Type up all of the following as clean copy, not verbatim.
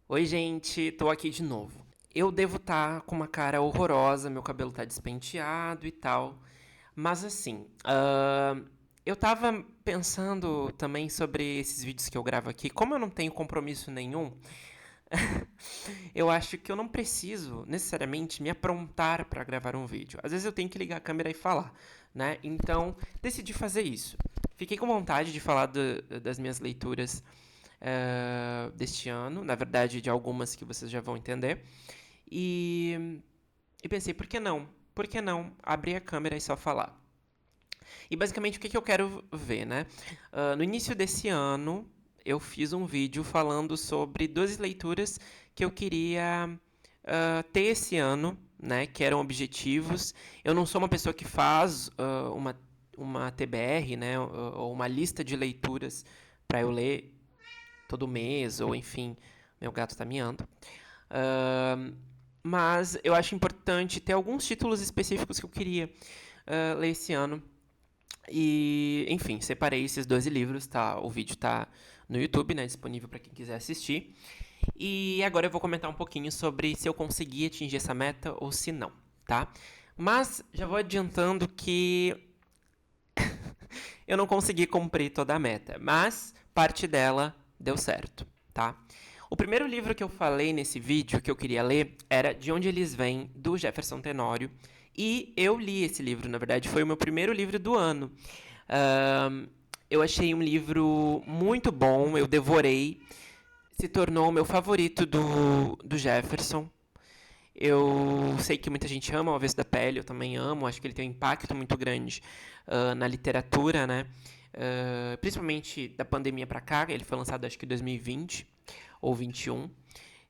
Oi, gente, tô aqui de novo. Eu devo estar com uma cara horrorosa, meu cabelo tá despenteado e tal. Mas assim, eu tava pensando também sobre esses vídeos que eu gravo aqui. Como eu não tenho compromisso nenhum, eu acho que eu não preciso necessariamente me aprontar para gravar um vídeo. Às vezes eu tenho que ligar a câmera e falar, né? Então, decidi fazer isso. Fiquei com vontade de falar das minhas leituras deste ano, na verdade, de algumas que vocês já vão entender. E pensei, por que não? Por que não abrir a câmera e só falar? E basicamente o que eu quero ver, né? No início desse ano, eu fiz um vídeo falando sobre duas leituras que eu queria ter esse ano, né? Que eram objetivos. Eu não sou uma pessoa que faz uma TBR, né? Ou uma lista de leituras para eu ler todo mês, ou enfim, meu gato está miando. Mas eu acho importante ter alguns títulos específicos que eu queria ler esse ano. E, enfim, separei esses 12 livros, tá? O vídeo tá no YouTube, né? Disponível para quem quiser assistir. E agora eu vou comentar um pouquinho sobre se eu consegui atingir essa meta ou se não, tá? Mas já vou adiantando que eu não consegui cumprir toda a meta, mas parte dela deu certo, tá? O primeiro livro que eu falei nesse vídeo que eu queria ler era De Onde Eles Vêm, do Jefferson Tenório. E eu li esse livro, na verdade, foi o meu primeiro livro do ano. Eu achei um livro muito bom, eu devorei. Se tornou o meu favorito do Jefferson. Eu sei que muita gente ama O Avesso da Pele, eu também amo, acho que ele tem um impacto muito grande na literatura, né? Principalmente da pandemia para cá, ele foi lançado acho que em 2020 ou 21,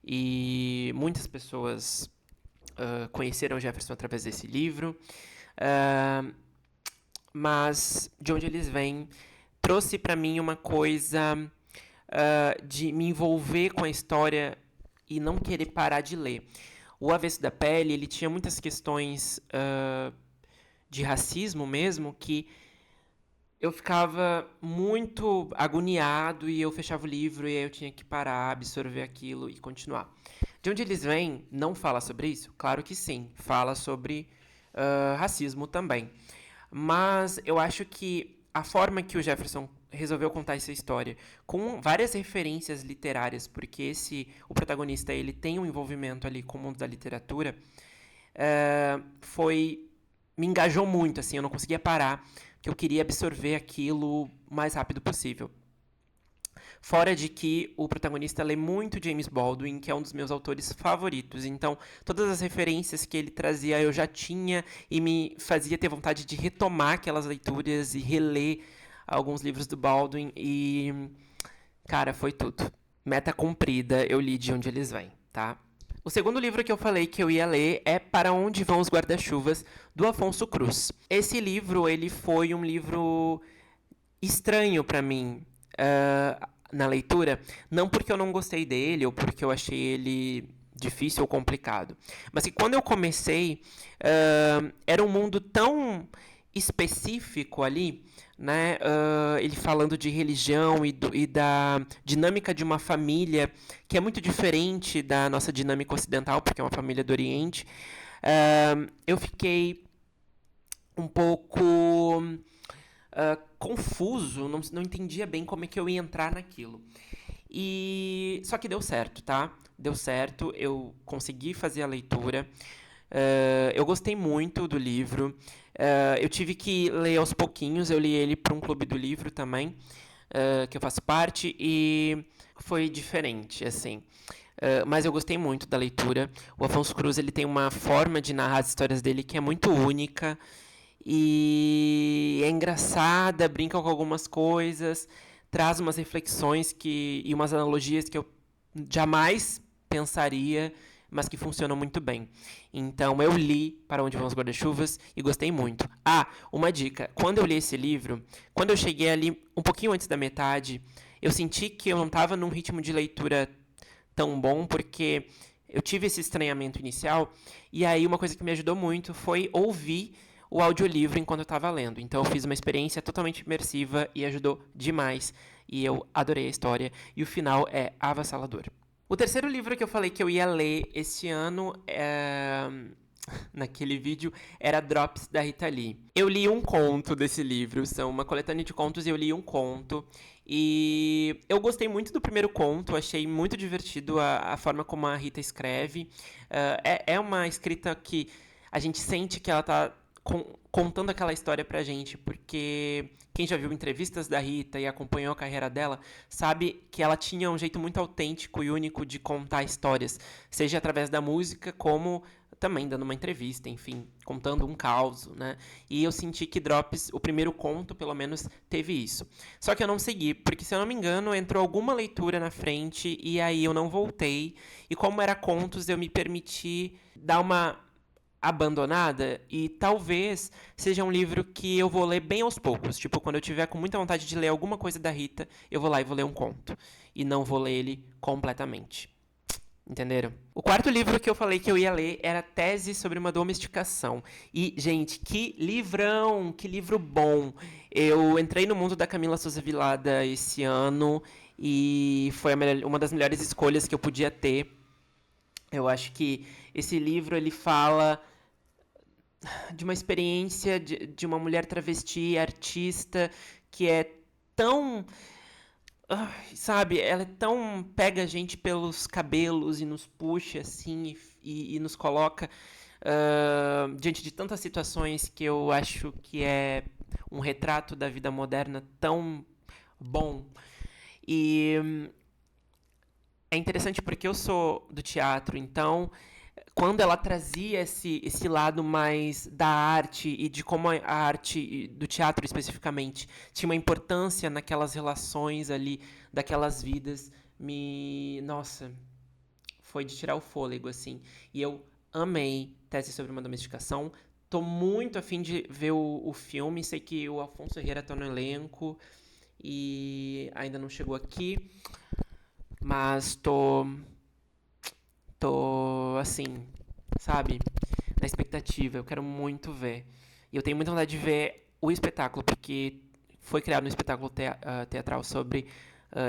e muitas pessoas conheceram Jefferson através desse livro. Mas De Onde Eles Vêm trouxe para mim uma coisa de me envolver com a história e não querer parar de ler. O Avesso da Pele, ele tinha muitas questões de racismo mesmo, que eu ficava muito agoniado e eu fechava o livro e aí eu tinha que parar, absorver aquilo e continuar. De Onde Eles Vêm não fala sobre isso? Claro que sim, fala sobre racismo também. Mas eu acho que a forma que o Jefferson resolveu contar essa história, com várias referências literárias, porque o protagonista, ele tem um envolvimento ali com o mundo da literatura, foi me engajou muito, assim, eu não conseguia parar, que eu queria absorver aquilo o mais rápido possível. Fora de que o protagonista lê muito James Baldwin, que é um dos meus autores favoritos. Então, todas as referências que ele trazia eu já tinha e me fazia ter vontade de retomar aquelas leituras e reler alguns livros do Baldwin. E, cara, foi tudo. Meta cumprida, eu li De Onde Eles Vêm, tá? O segundo livro que eu falei que eu ia ler é Para Onde Vão os Guarda-Chuvas, do Afonso Cruz. Esse livro, ele foi um livro estranho para mim na leitura, não porque eu não gostei dele ou porque eu achei ele difícil ou complicado, mas que quando eu comecei era um mundo tão específico ali, né? Ele falando de religião e da dinâmica de uma família que é muito diferente da nossa dinâmica ocidental, porque é uma família do Oriente. Eu fiquei um pouco confuso, não entendia bem como é que eu ia entrar naquilo. E só que deu certo, tá? Deu certo, eu consegui fazer a leitura. Eu gostei muito do livro. Eu tive que ler aos pouquinhos, eu li ele para um clube do livro também, que eu faço parte, e foi diferente, assim. Mas eu gostei muito da leitura. O Afonso Cruz, ele tem uma forma de narrar as histórias dele que é muito única e é engraçada, brinca com algumas coisas, traz umas reflexões e umas analogias que eu jamais pensaria, mas que funcionam muito bem. Então eu li Para Onde Vão os Guarda-Chuvas e gostei muito. Ah, uma dica, quando eu li esse livro, quando eu cheguei ali um pouquinho antes da metade, eu senti que eu não estava num ritmo de leitura tão bom, porque eu tive esse estranhamento inicial, e aí uma coisa que me ajudou muito foi ouvir o audiolivro enquanto eu estava lendo. Então eu fiz uma experiência totalmente imersiva e ajudou demais. E eu adorei a história. E o final é avassalador. O terceiro livro que eu falei que eu ia ler esse ano, naquele vídeo, era Drops, da Rita Lee. Eu li um conto desse livro, são uma coletânea de contos e eu li um conto. E eu gostei muito do primeiro conto, achei muito divertido a forma como a Rita escreve. É uma escrita que a gente sente que ela tá contando aquela história pra gente, porque quem já viu entrevistas da Rita e acompanhou a carreira dela, sabe que ela tinha um jeito muito autêntico e único de contar histórias, seja através da música, como também dando uma entrevista, enfim, contando um caos, né? E eu senti que Drops, o primeiro conto, pelo menos, teve isso. Só que eu não segui, porque se eu não me engano, entrou alguma leitura na frente e aí eu não voltei. E como era contos, eu me permiti dar uma abandonada e talvez seja um livro que eu vou ler bem aos poucos. Tipo, quando eu tiver com muita vontade de ler alguma coisa da Rita, eu vou lá e vou ler um conto. E não vou ler ele completamente. Entenderam? O quarto livro que eu falei que eu ia ler era Tese sobre uma Domesticação. E, gente, que livrão, que livro bom. Eu entrei no mundo da Camila Souza Vilada esse ano e foi uma das melhores escolhas que eu podia ter. Eu acho que esse livro ele fala de uma experiência de uma mulher travesti, artista, que é tão. Sabe, ela é tão. Pega a gente pelos cabelos e nos puxa assim e nos coloca diante de tantas situações que eu acho que é um retrato da vida moderna tão bom. E é interessante porque eu sou do teatro, então quando ela trazia esse lado mais da arte e de como a arte do teatro especificamente tinha uma importância naquelas relações ali, daquelas vidas, nossa, foi de tirar o fôlego, assim. E eu amei Tese sobre uma Domesticação. Tô muito afim de ver o filme. Sei que o Afonso Herrera tá no elenco e ainda não chegou aqui, mas tô assim, sabe? Na expectativa. Eu quero muito ver. E eu tenho muita vontade de ver o espetáculo, porque foi criado um espetáculo teatral sobre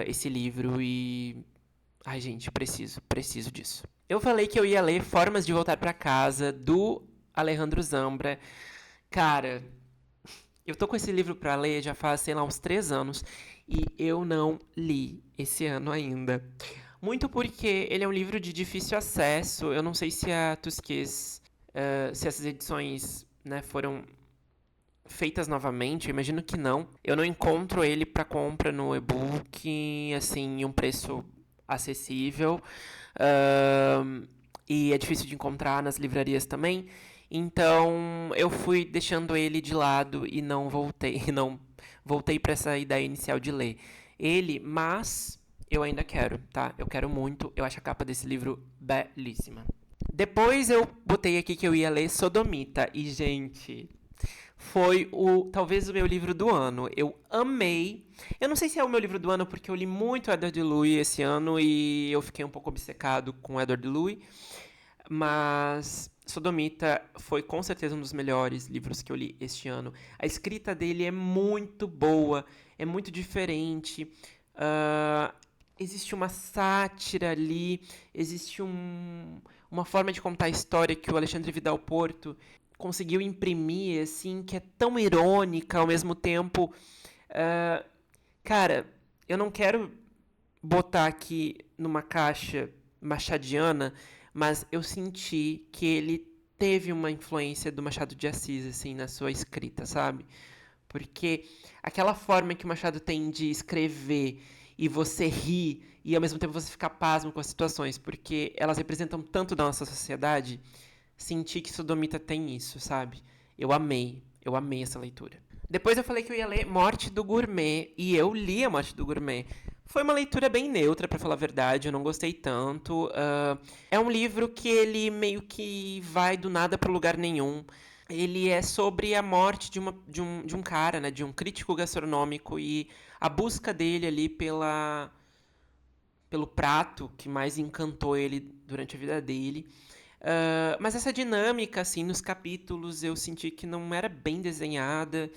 esse livro e. Ai, gente, preciso disso. Eu falei que eu ia ler Formas de Voltar para Casa, do Alejandro Zambra. Cara, eu tô com esse livro para ler já faz, sei lá, uns 3 anos e eu não li esse ano ainda. Muito porque ele é um livro de difícil acesso. Eu não sei se a Tusquets, se essas edições, né, foram feitas novamente. Eu imagino que não. Eu não encontro ele para compra no e-book, assim, em um preço acessível. E é difícil de encontrar nas livrarias também. Então eu fui deixando ele de lado e não voltei, não voltei para essa ideia inicial de ler ele, mas eu ainda quero, tá? Eu quero muito. Eu acho a capa desse livro belíssima. Depois eu botei aqui que eu ia ler Sodomita. E, gente, foi talvez o meu livro do ano. Eu amei. Eu não sei se é o meu livro do ano porque eu li muito Edward Louis esse ano e eu fiquei um pouco obcecado com Edward Louis. Mas Sodomita foi com certeza um dos melhores livros que eu li este ano. A escrita dele é muito boa, é muito diferente. Uh, existe uma sátira ali, existe uma forma de contar a história que o Alexandre Vidal Porto conseguiu imprimir, assim, que é tão irônica ao mesmo tempo. Cara, eu não quero botar aqui numa caixa machadiana, mas eu senti que ele teve uma influência do Machado de Assis, assim, na sua escrita, sabe? Porque aquela forma que o Machado tem de escrever e você rir e ao mesmo tempo você ficar pasmo com as situações, porque elas representam tanto da nossa sociedade, senti que Sodomita tem isso, sabe? Eu amei essa leitura. Depois eu falei que eu ia ler Morte do Gourmet, e eu li A Morte do Gourmet. Foi uma leitura bem neutra, pra falar a verdade, eu não gostei tanto. É um livro que ele meio que vai do nada pro lugar nenhum. Ele é sobre a morte de um cara, né, de um crítico gastronômico e a busca dele ali pelo prato que mais encantou ele durante a vida dele. Mas essa dinâmica, assim, nos capítulos, eu senti que não era bem desenhada,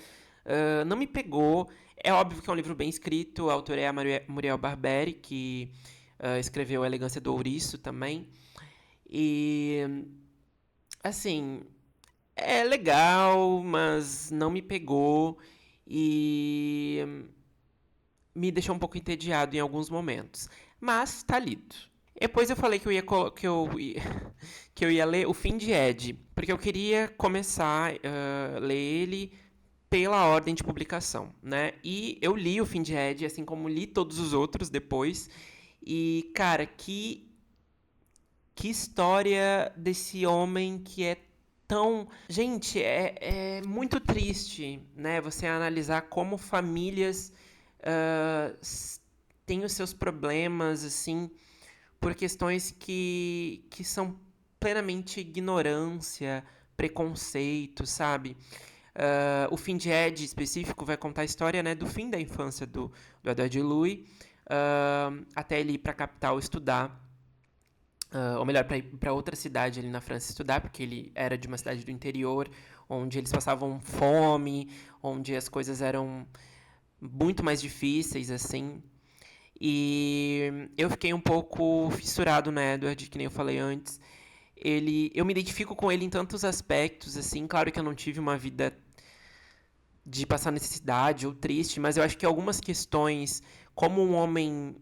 não me pegou. É óbvio que é um livro bem escrito, a autora é a Muriel Barberi, que escreveu A Elegância do Ouriço também. E, assim, é legal, mas não me pegou e me deixou um pouco entediado em alguns momentos. Mas tá lido. Depois eu falei que eu ia, que eu ia ler O Fim de Ed, porque eu queria começar a ler ele pela ordem de publicação, né? E eu li O Fim de Ed, assim como li todos os outros depois. E, cara, que história desse homem que é tão... Gente, é muito triste, né? Você analisar como famílias ah, têm os seus problemas, assim, por questões que são plenamente ignorância, preconceito, sabe? O Fim de Ed específico vai contar a história, né, do fim da infância do Edward Louis, até ele ir para a capital estudar, ou melhor, para ir para outra cidade ali na França estudar, porque ele era de uma cidade do interior, onde eles passavam fome, onde as coisas eram muito mais difíceis, assim. E eu fiquei um pouco fissurado no Edward, que nem eu falei antes. Eu me identifico com ele em tantos aspectos, assim. Claro que eu não tive uma vida de passar necessidade ou triste, mas eu acho que algumas questões, como um homem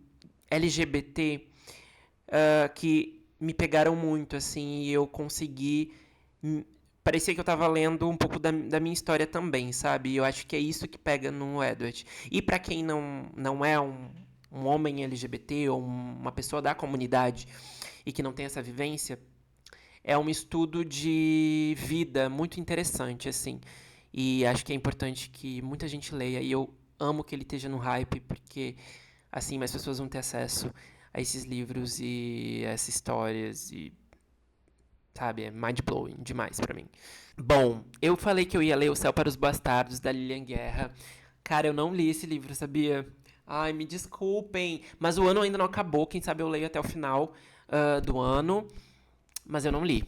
LGBT, que me pegaram muito, assim, e eu consegui. Parecia que eu tava lendo um pouco da minha história também, sabe? E eu acho que é isso que pega no Edward. E pra quem não é um homem LGBT ou uma pessoa da comunidade e que não tem essa vivência, é um estudo de vida muito interessante, assim. E acho que é importante que muita gente leia. E eu amo que ele esteja no hype, porque assim mais pessoas vão ter acesso a esses livros e a essas histórias. E, sabe, é mind-blowing demais pra mim. Bom, eu falei que eu ia ler O Céu para os Bastardos, da Lilian Guerra. Cara, eu não li esse livro, sabia? Ai, me desculpem. Mas o ano ainda não acabou. Quem sabe eu leio até o final do ano. Mas eu não li.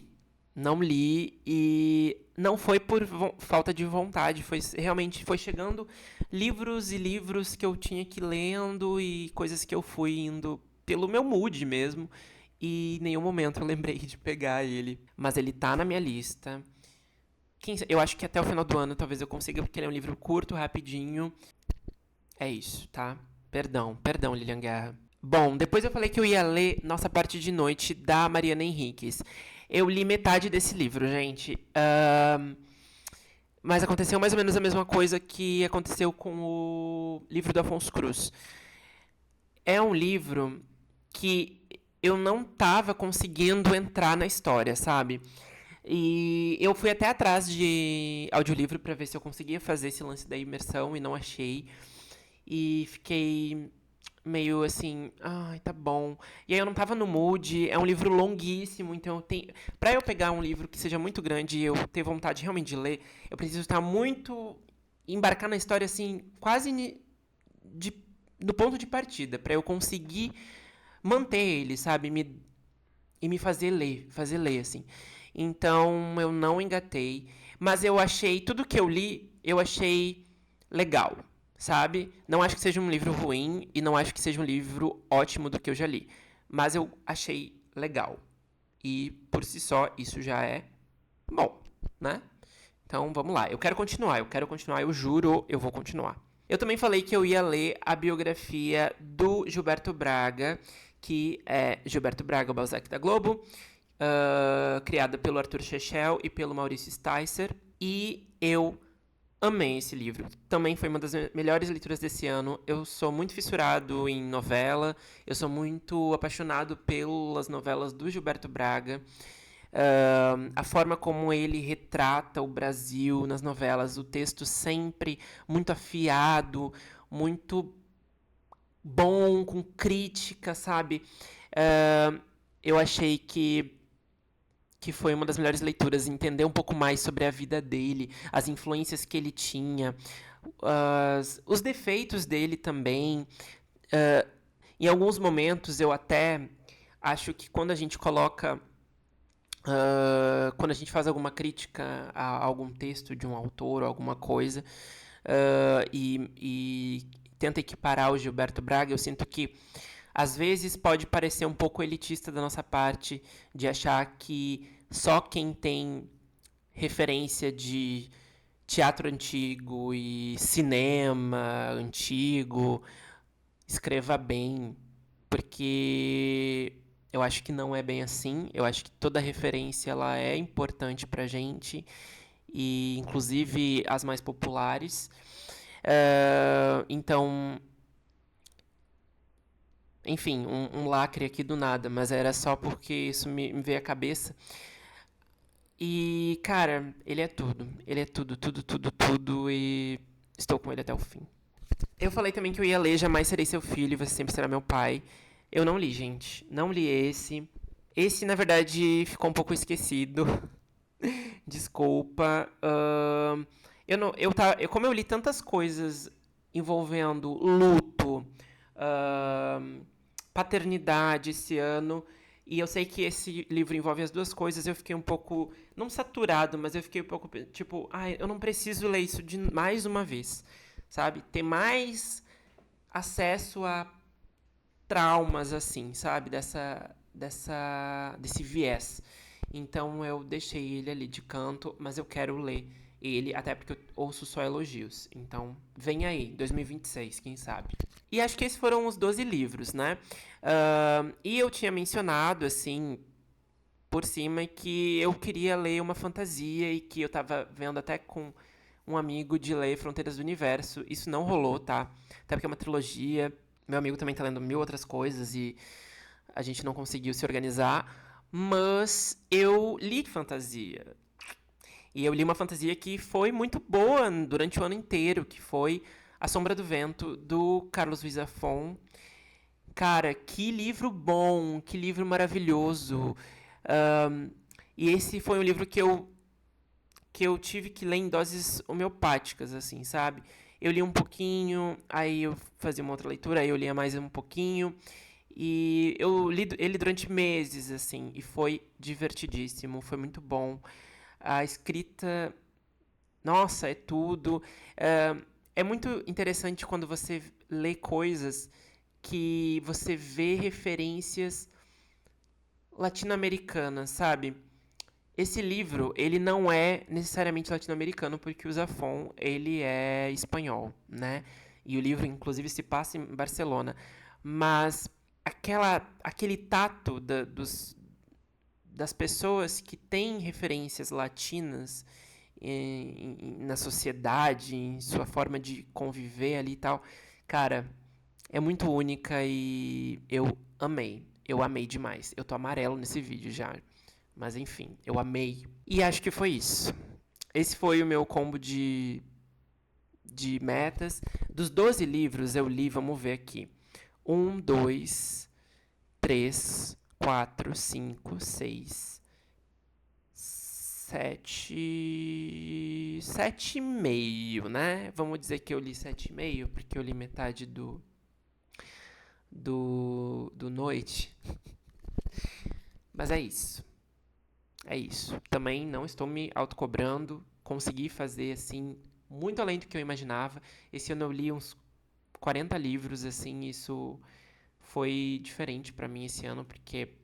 Não li e não foi por falta de vontade, realmente foi chegando livros e livros que eu tinha que ir lendo e coisas que eu fui indo pelo meu mood mesmo. E em nenhum momento eu lembrei de pegar ele. Mas ele tá na minha lista. Eu acho que até o final do ano talvez eu consiga, porque ele é um livro curto, rapidinho. É isso, tá? Perdão, Lilian Guerra. Bom, depois eu falei que eu ia ler Nossa Parte de Noite, da Mariana Henriques. Eu li metade desse livro, gente. Mas aconteceu mais ou menos a mesma coisa que aconteceu com o livro do Afonso Cruz. É um livro que eu não tava conseguindo entrar na história, sabe? E eu fui até atrás de audiolivro para ver se eu conseguia fazer esse lance da imersão e não achei. E fiquei meio assim, ai, tá bom. E aí eu não tava no mood, é um livro longuíssimo, então pra eu pegar um livro que seja muito grande e eu ter vontade realmente de ler, eu preciso estar muito embarcar na história assim, quase de, do ponto de partida, pra eu conseguir manter ele, sabe, e me fazer ler assim. Então eu não engatei, mas eu achei tudo que eu li, eu achei legal, sabe? Não acho que seja um livro ruim e não acho que seja um livro ótimo do que eu já li, mas eu achei legal. E por si só isso já é bom, né? Então vamos lá. Eu quero continuar, eu juro, eu vou continuar. Eu também falei que eu ia ler a biografia do Gilberto Braga, que é Gilberto Braga, o Balzac da Globo, criada pelo Arthur Shechel e pelo Maurício Sticer. E eu amei esse livro. Também foi uma das melhores leituras desse ano. Eu sou muito fissurado em novela. Eu sou muito apaixonado pelas novelas do Gilberto Braga. A forma como ele retrata o Brasil nas novelas, o texto sempre muito afiado, muito bom, com crítica, sabe? Eu achei que foi uma das melhores leituras, entender um pouco mais sobre a vida dele, as influências que ele tinha, os defeitos dele também. Uh, Em alguns momentos eu até acho que quando a gente coloca. Quando a gente faz alguma crítica a algum texto de um autor ou alguma coisa e tenta equiparar o Gilberto Braga, eu sinto que Às vezes pode parecer um pouco elitista da nossa parte de achar que só quem tem referência de teatro antigo e cinema antigo escreva bem, porque eu acho que não é bem assim. Eu acho que toda referência ela é importante pra gente, e inclusive as mais populares. Então, enfim, um lacre aqui do nada, mas era só porque isso me veio à cabeça. E, cara, ele é tudo. Ele é tudo, tudo, tudo, tudo. E estou com ele até o fim. Eu falei também que eu ia ler Jamais Serei Seu Filho e Você Sempre Será Meu Pai. Eu não li, gente. Não li esse. Esse, na verdade, ficou um pouco esquecido. Desculpa. Eu não, como eu li tantas coisas envolvendo luto, paternidade esse ano, e eu sei que esse livro envolve as duas coisas, eu fiquei um pouco, não saturado, mas eu fiquei um pouco tipo, eu não preciso ler isso de mais uma vez, sabe? Ter mais acesso a traumas assim, sabe? Desse viés. Então eu deixei ele ali de canto, mas eu quero ler ele, até porque eu ouço só elogios. Então, vem aí, 2026, quem sabe. E acho que esses foram os 12 livros, né? E eu tinha mencionado, assim, por cima, que eu queria ler uma fantasia e que eu tava vendo até com um amigo de ler Fronteiras do Universo. Isso não rolou, tá? Até porque é uma trilogia. Meu amigo também tá lendo mil outras coisas e a gente não conseguiu se organizar. Mas eu li fantasia. E eu li uma fantasia que foi muito boa durante o ano inteiro, que foi A Sombra do Vento, do Carlos Ruiz Zafón. Cara, que livro bom, que livro maravilhoso. Um, e esse foi um livro que eu tive que ler em doses homeopáticas, assim, sabe? Eu li um pouquinho, aí eu fazia uma outra leitura, aí eu lia mais um pouquinho. E eu li ele durante meses, assim, e foi divertidíssimo, foi muito bom. A escrita, nossa, é tudo. É muito interessante quando você lê coisas que você vê referências latino-americanas, sabe? Esse livro, ele não é necessariamente latino-americano, porque o Zafón, ele é espanhol, né? E o livro, inclusive, se passa em Barcelona. Mas aquele tato das pessoas que têm referências latinas na sociedade, em sua forma de conviver ali e tal, cara, é muito única e eu amei. Eu amei demais. Eu tô amarelo nesse vídeo já. Mas enfim, eu amei. E acho que foi isso. Esse foi o meu combo de metas. Dos 12 livros eu li, vamos ver aqui. 1, 2, 3, 4, 5, 6, 7. 7,5, né? Vamos dizer que eu li 7,5, porque eu li metade do Noite. Mas é isso. É isso. Também não estou me autocobrando. Consegui fazer, assim, muito além do que eu imaginava. Esse ano eu li uns 40 livros, assim, isso foi diferente pra mim esse ano, porque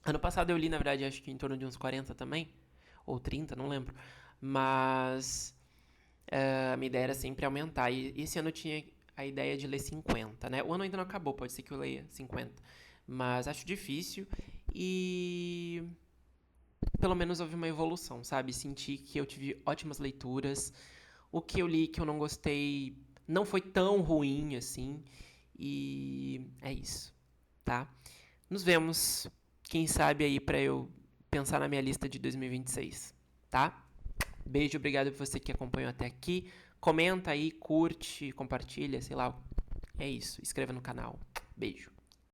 ano passado eu li, na verdade, acho que em torno de uns 40 também, ou 30, não lembro. Mas a minha ideia era sempre aumentar. E esse ano eu tinha a ideia de ler 50, né? O ano ainda não acabou, pode ser que eu leia 50. Mas acho difícil e pelo menos houve uma evolução, sabe? Senti que eu tive ótimas leituras. O que eu li que eu não gostei não foi tão ruim assim. E é isso, tá? Nos vemos, quem sabe aí pra eu pensar na minha lista de 2026, tá? Beijo, obrigado por você que acompanhou até aqui. Comenta aí, curte, compartilha, sei lá. É isso, inscreva no canal. Beijo.